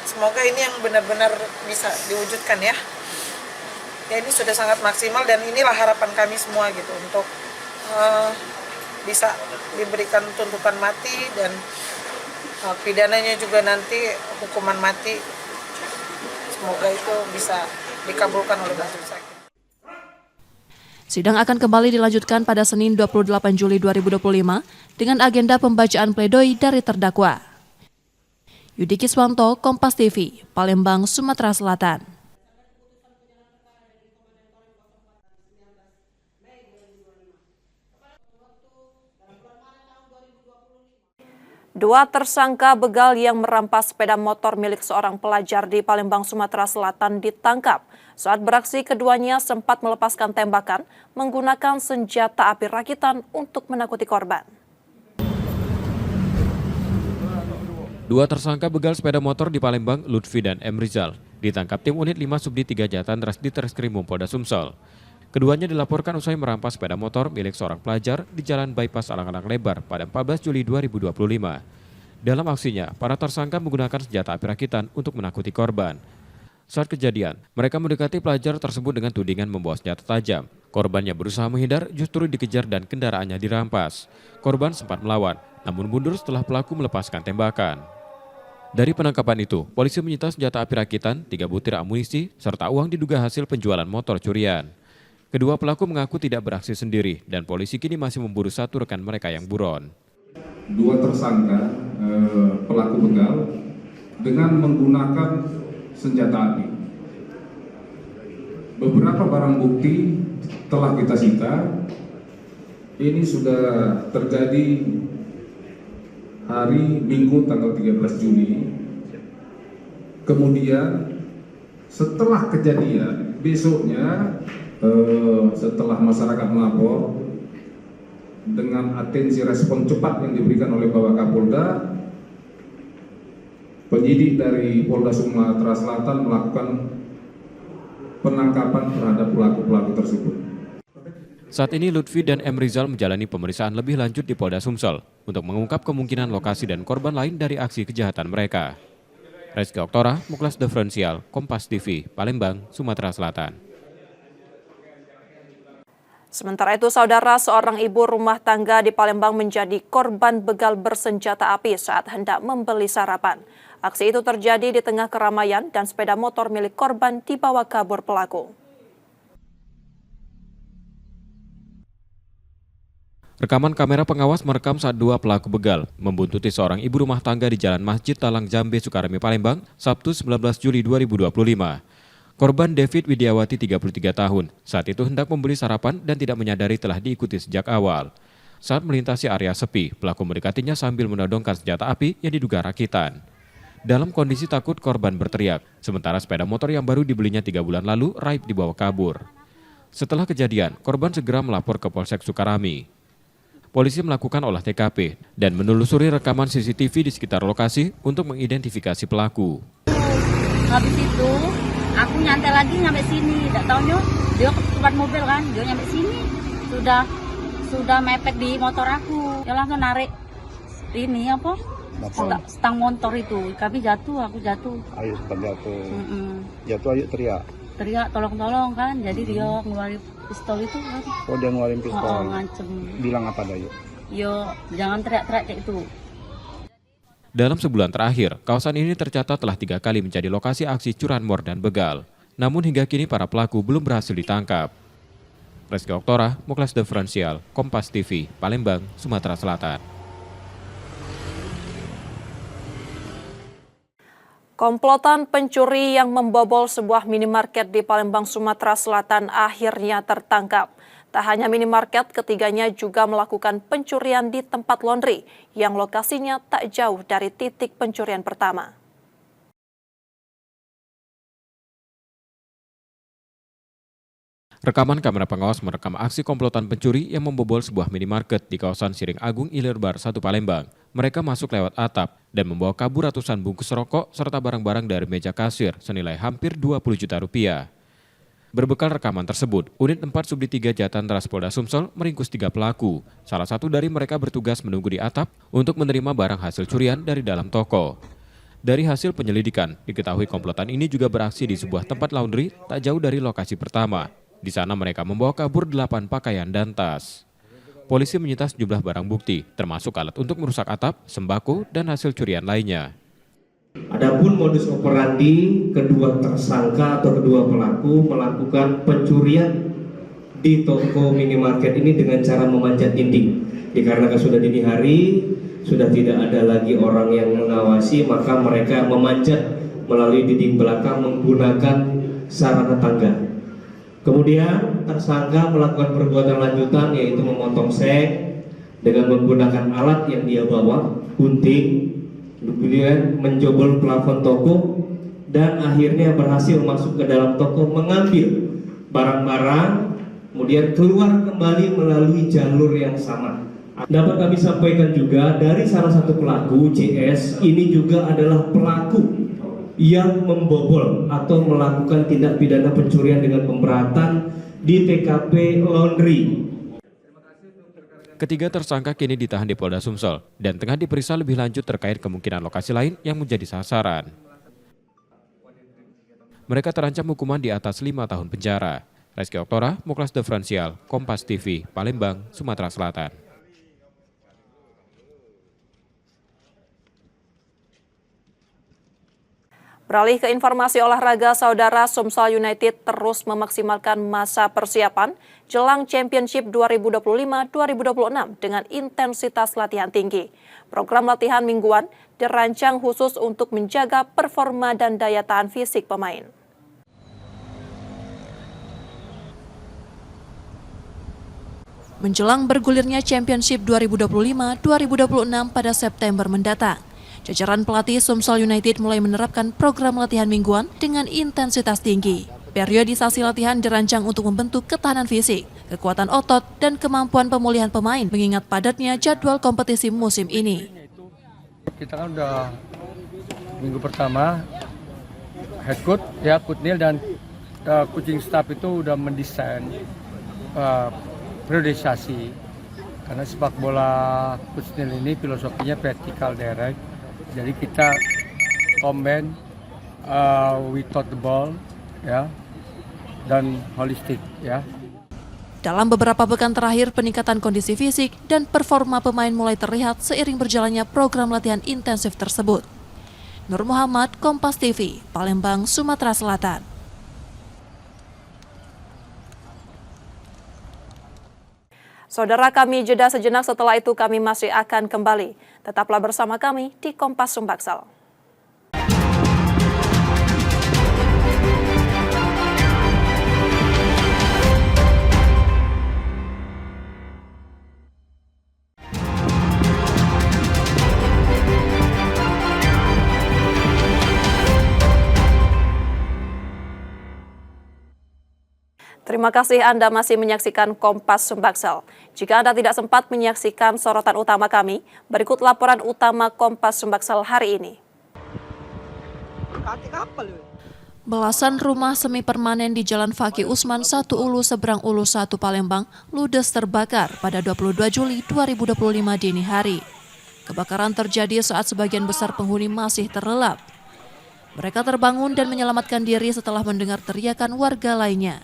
semoga ini yang benar-benar bisa diwujudkan ya. Ya ini sudah sangat maksimal dan inilah harapan kami semua gitu untuk bisa diberikan tuntutan mati dan pidananya juga nanti hukuman mati. Semoga itu bisa dikabulkan oleh majelis hakim. Sidang akan kembali dilanjutkan pada Senin 28 Juli 2025 dengan agenda pembacaan pledoi dari terdakwa. Yudi Kiswanto, Kompas TV, Palembang, Sumatera Selatan. Dua tersangka begal yang merampas sepeda motor milik seorang pelajar di Palembang, Sumatera Selatan ditangkap. Saat beraksi, keduanya sempat melepaskan tembakan menggunakan senjata api rakitan untuk menakuti korban. Dua tersangka begal sepeda motor di Palembang, Lutfi dan M. Rizal, ditangkap tim unit 5 Subdit 3 Jatan Ras di Treskrimum Polda Sumsel. Keduanya dilaporkan usai merampas sepeda motor milik seorang pelajar di Jalan Bypass Alang-Alang Lebar pada 14 Juli 2025. Dalam aksinya, para tersangka menggunakan senjata api rakitan untuk menakuti korban. Saat kejadian, mereka mendekati pelajar tersebut dengan tudingan membawa senjata tajam. Korbannya berusaha menghindar, justru dikejar dan kendaraannya dirampas. Korban sempat melawan, namun mundur setelah pelaku melepaskan tembakan. Dari penangkapan itu, polisi menyita senjata api rakitan, 3 butir amunisi, serta uang diduga hasil penjualan motor curian. Kedua pelaku mengaku tidak beraksi sendiri dan polisi kini masih memburu satu rekan mereka yang buron. Dua tersangka pelaku begal dengan menggunakan senjata api. Beberapa barang bukti telah kita sita. Ini sudah terjadi hari Minggu tanggal 13 Juli. Kemudian setelah kejadian, besoknya setelah masyarakat melapor, dengan atensi respon cepat yang diberikan oleh Bapak Kapolda, penyidik dari Polda Sumatera Selatan melakukan penangkapan terhadap pelaku-pelaku tersebut. Saat ini Lutfi dan M. Rizal menjalani pemeriksaan lebih lanjut di Polda Sumsel untuk mengungkap kemungkinan lokasi dan korban lain dari aksi kejahatan mereka. Reski Oktora, Muklas Diferensial, Kompas TV, Palembang, Sumatera Selatan. Sementara itu, saudara, seorang ibu rumah tangga di Palembang menjadi korban begal bersenjata api saat hendak membeli sarapan. Aksi itu terjadi di tengah keramaian dan sepeda motor milik korban dibawa kabur pelaku. Rekaman kamera pengawas merekam saat dua pelaku begal membuntuti seorang ibu rumah tangga di Jalan Masjid Talang Jambe, Sukaremi, Palembang, Sabtu 19 Juli 2025. Korban David Widiawati 33 tahun, saat itu hendak membeli sarapan dan tidak menyadari telah diikuti sejak awal. Saat melintasi area sepi, pelaku mendekatinya sambil menodongkan senjata api yang diduga rakitan. Dalam kondisi takut, korban berteriak, sementara sepeda motor yang baru dibelinya 3 bulan lalu raib dibawa kabur. Setelah kejadian, korban segera melapor ke Polsek Sukarami. Polisi melakukan olah TKP dan menelusuri rekaman CCTV di sekitar lokasi untuk mengidentifikasi pelaku. Habis itu, aku nyantai lagi nyampe sini, tidak tahunya dia ke tempat mobil kan, dia nyampe sini sudah mepet di motor aku, dia langsung narik ini apa? Stang motor itu, kami jatuh, aku jatuh. Ayo sempat jatuh. Jatuh ayo teriak. Teriak tolong-tolong kan, jadi dia ngeluarin pistol itu kan. Oh dia ngeluarin pistol. Ngancem. Bilang apa Dayu? Yo jangan teriak-teriak kayak itu. Dalam sebulan terakhir, kawasan ini tercatat telah 3 kali menjadi lokasi aksi curanmor dan begal. Namun hingga kini para pelaku belum berhasil ditangkap. Reski Oktora, Muklas Diferensial, Kompas TV, Palembang, Sumatera Selatan. Komplotan pencuri yang membobol sebuah minimarket di Palembang, Sumatera Selatan akhirnya tertangkap. Tak hanya minimarket, ketiganya juga melakukan pencurian di tempat laundry yang lokasinya tak jauh dari titik pencurian pertama. Rekaman kamera pengawas merekam aksi komplotan pencuri yang membobol sebuah minimarket di kawasan Siring Agung Ilir-Bar 1 Palembang. Mereka masuk lewat atap dan membawa kabur ratusan bungkus rokok serta barang-barang dari meja kasir senilai hampir 20 juta rupiah. Berbekal rekaman tersebut, unit 4 Subdit 3 Jatan Ras Polda Sumsel meringkus 3 pelaku. Salah satu dari mereka bertugas menunggu di atap untuk menerima barang hasil curian dari dalam toko. Dari hasil penyelidikan, diketahui komplotan ini juga beraksi di sebuah tempat laundry tak jauh dari lokasi pertama. Di sana mereka membawa kabur 8 pakaian dan tas. Polisi menyita sejumlah barang bukti, termasuk alat untuk merusak atap, sembako, dan hasil curian lainnya. Adapun modus operandi kedua tersangka atau kedua pelaku melakukan pencurian di toko minimarket ini dengan cara memanjat dinding. Dikarenakan sudah dini hari, sudah tidak ada lagi orang yang mengawasi, maka mereka memanjat melalui dinding belakang menggunakan sarana tangga. Kemudian tersangka melakukan perbuatan lanjutan yaitu memotong seng dengan menggunakan alat yang dia bawa, gunting, kemudian menjobol plafon toko dan akhirnya berhasil masuk ke dalam toko mengambil barang-barang, kemudian keluar kembali melalui jalur yang sama. Dapat kami sampaikan juga dari salah satu pelaku, CS, ini juga adalah pelaku yang membobol atau melakukan tindak pidana pencurian dengan pemberatan di TKP laundry. Ketiga tersangka kini ditahan di Polda Sumsel dan tengah diperiksa lebih lanjut terkait kemungkinan lokasi lain yang menjadi sasaran. Mereka terancam hukuman di atas 5 tahun penjara. Reski Oktora, Muklas Diferensial, Kompas TV, Palembang, Sumatera Selatan. Beralih ke informasi olahraga, saudara, Sumsel United terus memaksimalkan masa persiapan jelang Championship 2025-2026 dengan intensitas latihan tinggi. Program latihan mingguan dirancang khusus untuk menjaga performa dan daya tahan fisik pemain. Menjelang bergulirnya Championship 2025-2026 pada September mendatang, jajaran pelatih Sumsel United mulai menerapkan program latihan mingguan dengan intensitas tinggi. Periodisasi latihan dirancang untuk membentuk ketahanan fisik, kekuatan otot, dan kemampuan pemulihan pemain mengingat padatnya jadwal kompetisi musim ini. Kita kan udah minggu pertama, head coach, ya Kutnil dan coaching staff itu udah mendesain periodisasi. Karena sepak bola Kutnil ini filosofinya vertikal direct. Jadi kita combine without the ball, ya, dan holistik, ya. Dalam beberapa pekan terakhir, peningkatan kondisi fisik dan performa pemain mulai terlihat seiring berjalannya program latihan intensif tersebut. Nur Muhammad, Kompas TV, Palembang, Sumatera Selatan. Saudara, kami jeda sejenak, setelah itu kami masih akan kembali. Tetaplah bersama kami di Kompas Sumbaksel. Terima kasih Anda masih menyaksikan Kompas Sumbaksel. Jika Anda tidak sempat menyaksikan sorotan utama kami, berikut laporan utama Kompas Sumbaksel hari ini. Belasan rumah semi permanen di Jalan Fakih Usman 1 Ulu seberang Ulu 1 Palembang ludes terbakar pada 22 Juli 2025 dini hari. Kebakaran terjadi saat sebagian besar penghuni masih terlelap. Mereka terbangun dan menyelamatkan diri setelah mendengar teriakan warga lainnya.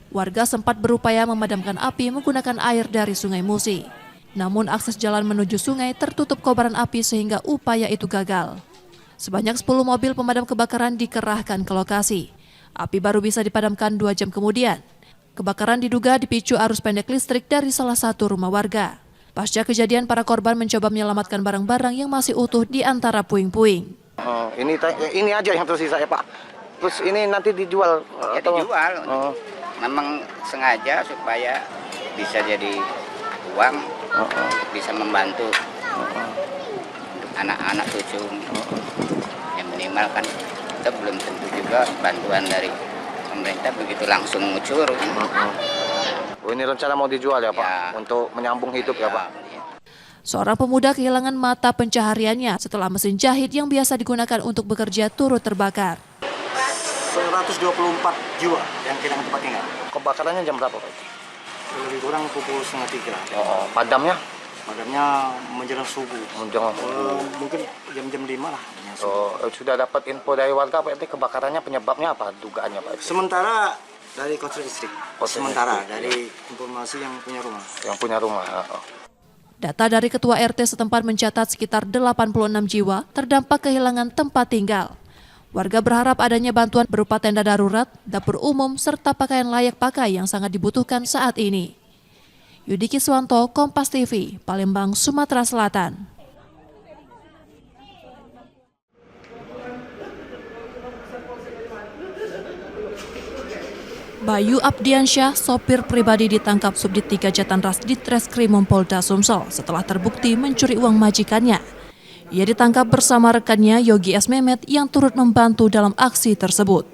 Warga sempat berupaya memadamkan api menggunakan air dari Sungai Musi. Namun akses jalan menuju sungai tertutup kobaran api sehingga upaya itu gagal. Sebanyak 10 mobil pemadam kebakaran dikerahkan ke lokasi. Api baru bisa dipadamkan 2 jam kemudian. Kebakaran diduga dipicu arus pendek listrik dari salah satu rumah warga. Pasca kejadian, para korban mencoba menyelamatkan barang-barang yang masih utuh di antara puing-puing. Ini aja yang tersisa ya Pak. Terus ini nanti dijual? Ya dijual. Memang sengaja supaya bisa jadi uang, bisa membantu anak-anak cucu. Yang minimal kan kita belum tentu juga bantuan dari pemerintah begitu langsung ngucur. Oh, ini rencana mau dijual ya Pak? Ya. Untuk menyambung hidup ya Pak? Seorang pemuda kehilangan mata pencahariannya setelah mesin jahit yang biasa digunakan untuk bekerja turut terbakar. 124 jiwa yang kehilangan tempat tinggal. Kebakarannya jam berapa Pak? Lebih kurang pukul 2:30. Padamnya? Padamnya menjelang subuh. Mungkin jam-jam 5 lah. Sudah dapat info dari warga Pak, kebakarannya penyebabnya apa? Dugaannya Pak? Sementara dari kontrak listrik. Sementara dari informasi yang punya rumah. Yang punya rumah. Data dari Ketua RT setempat mencatat sekitar 86 jiwa terdampak kehilangan tempat tinggal. Warga berharap adanya bantuan berupa tenda darurat, dapur umum, serta pakaian layak pakai yang sangat dibutuhkan saat ini. Yudiki Swanto, Kompas TV, Palembang, Sumatera Selatan. Bayu Abdiansyah, sopir pribadi ditangkap Subdit 3 Jatanras Ditreskrimum Polda Sumsel setelah terbukti mencuri uang majikannya. Ia ditangkap bersama rekannya Yogi S. Mehmet yang turut membantu dalam aksi tersebut.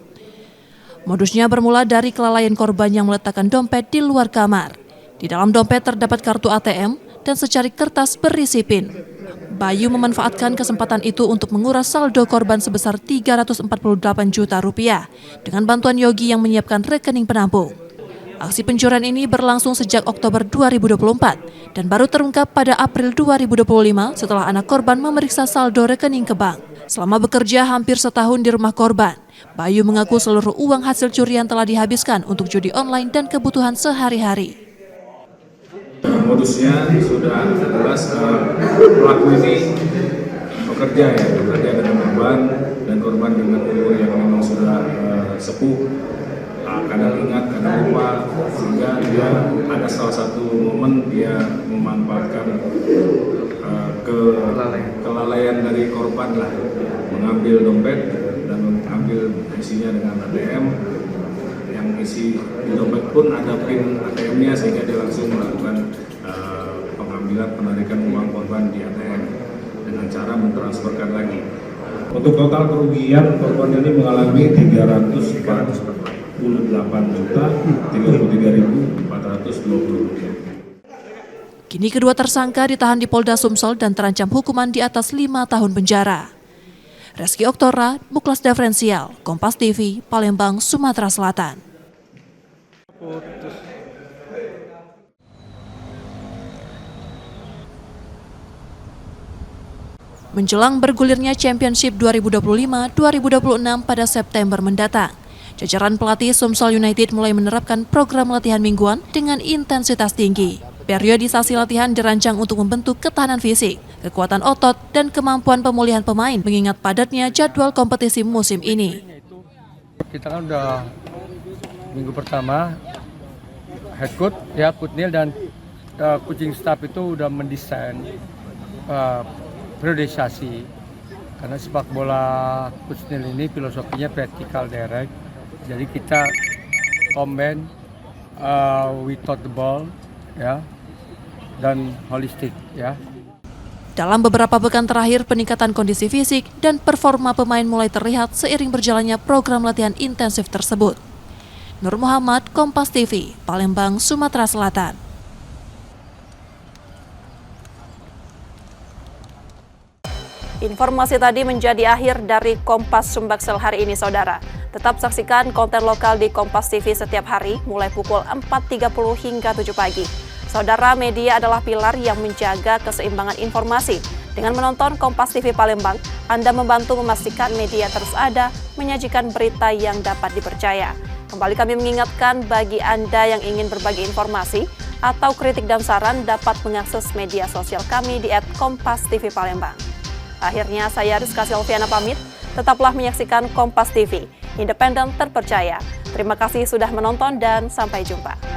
Modusnya bermula dari kelalaian korban yang meletakkan dompet di luar kamar. Di dalam dompet terdapat kartu ATM dan secari kertas berisi PIN. Bayu memanfaatkan kesempatan itu untuk menguras saldo korban sebesar Rp348 juta dengan bantuan Yogi yang menyiapkan rekening penampung. Aksi pencurian ini berlangsung sejak Oktober 2024 dan baru terungkap pada April 2025 setelah anak korban memeriksa saldo rekening ke bank. Selama bekerja hampir setahun di rumah korban, Bayu mengaku seluruh uang hasil curian telah dihabiskan untuk judi online dan kebutuhan sehari-hari. Modusnya sudah jelas, pelaku ini bekerja dengan korban, dan korban dengan umur yang memang sudah sepuh, kadang ingat, kadang lupa, sehingga dia ada salah satu momen dia memanfaatkan kelalaian dari korban lah, mengambil dompet dan mengambil isinya dengan ATM. Yang isi di dompet pun ada PIN ATM-nya, sehingga dia langsung melakukan pengambilan penarikan uang korban di ATM dengan cara mentransferkan lagi. Untuk total kerugian korban ini mengalami Rp348.033.420. Kini kedua tersangka ditahan di Polda Sumsel dan terancam hukuman di atas 5 tahun penjara. Reski Oktora, Muklas Diferensial, Kompas TV, Palembang, Sumatera Selatan. Menjelang bergulirnya Championship 2025-2026 pada September mendatang, jajaran pelatih Sumsel United mulai menerapkan program latihan mingguan dengan intensitas tinggi. Periodisasi latihan dirancang untuk membentuk ketahanan fisik, kekuatan otot, dan kemampuan pemulihan pemain mengingat padatnya jadwal kompetisi musim ini. Kita kan udah minggu pertama, head coach, Kutnil dan coaching staff itu udah mendesain periodisasi. Karena sepak bola Kutnil ini filosofinya vertical direct, jadi kita combine without the ball, dan holistik, Dalam beberapa pekan terakhir, peningkatan kondisi fisik dan performa pemain mulai terlihat seiring berjalannya program latihan intensif tersebut. Nur Muhammad, Kompas TV, Palembang, Sumatera Selatan. Informasi tadi menjadi akhir dari Kompas Sumbaksel hari ini, saudara. Tetap saksikan konten lokal di Kompas TV setiap hari, mulai pukul 4.30 hingga 7 pagi. Saudara, media adalah pilar yang menjaga keseimbangan informasi. Dengan menonton Kompas TV Palembang, Anda membantu memastikan media terus ada, menyajikan berita yang dapat dipercaya. Kembali kami mengingatkan bagi Anda yang ingin berbagi informasi atau kritik dan saran dapat mengakses media sosial kami di @KompasTV Palembang. Akhirnya saya Rizka Silviana pamit, tetaplah menyaksikan Kompas TV, independen, terpercaya. Terima kasih sudah menonton dan sampai jumpa.